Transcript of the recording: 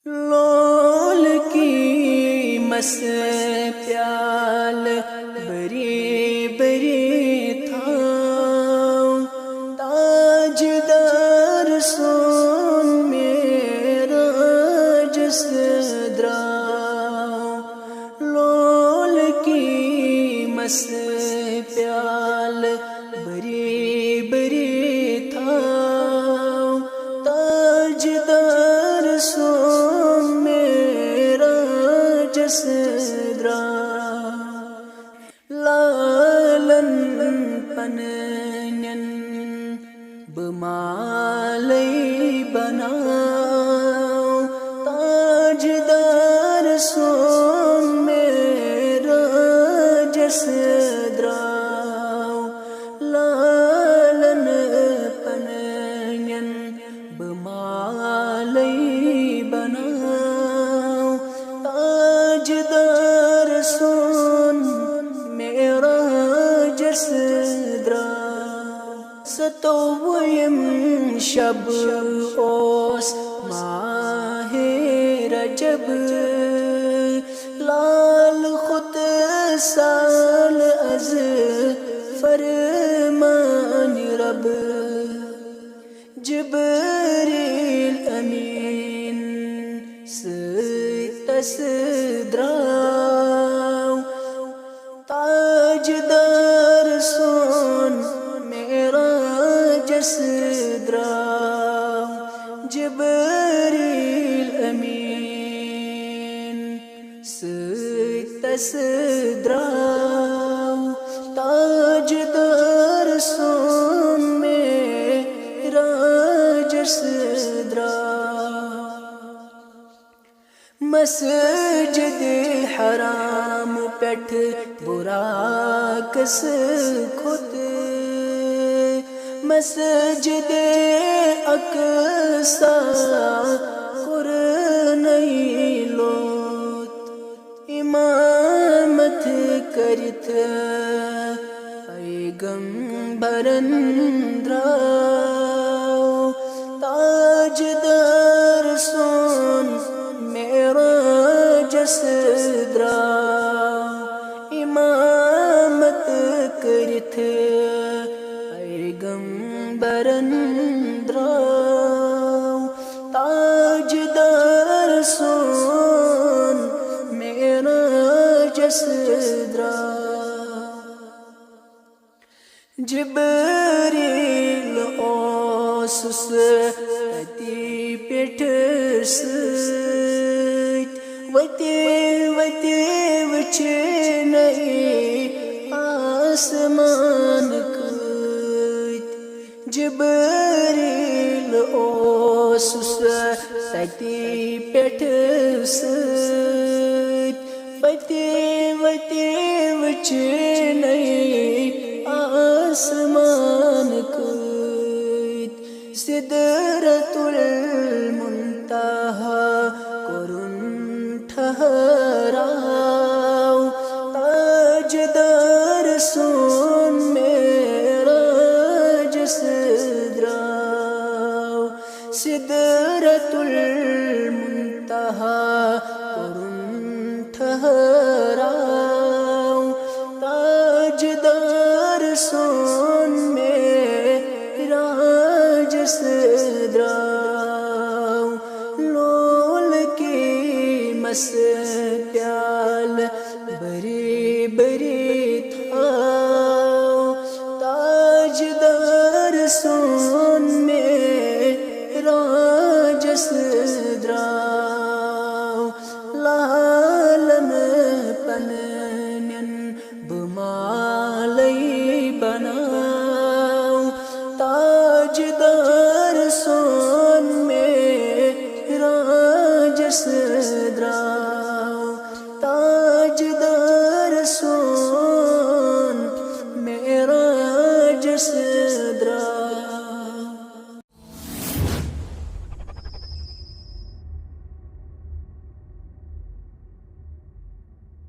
लोल की मस प्याल बरी बरी था ताजदार सोन मेरा जसद्रा लोल की मस प्याल बरी बरी था ताजदार सोन मेरा जसद्रा लालन पनयन बमालई बनाओ ताजदार सोन मेरा जसद्रा लालन पनयन बमालई बनाओ ताजदार सोन मेरा जसद्रा सतोवयम शब ओस माहे रजब लाल खुद साल अज फरमान रब जिब्रील अमीन तसद्रा ताजदार सोन मेरा जसद्रा जिब्रील अमीन तसद्रा ताजदार सोन मेरा जसद्रा मस्जिद हराम पेठ बुराकस खुद मस्जिद अक्सा कुरनई लोत इमामत करित पैगंबरन द्राव ताजदार सोन मेरा जसद्रा इमामत करित पैगंबरन द्राव ताजदार सोन मेरा जसद्रा जिब्रील ओसुस अति पेठ वते वते वचे नहीं आसमान कत जिब्रील ओसुस अति पेठ वते वते वचे नहीं आसमान कत सिदरतुल मुंतहा कुरुन ठहराओ ताजदार सोन मेरा जसद्रा सिदरतुल मुंतहा कुरुन ठहराओ ताजदार सोन मेरा जसद्रा लोल की मस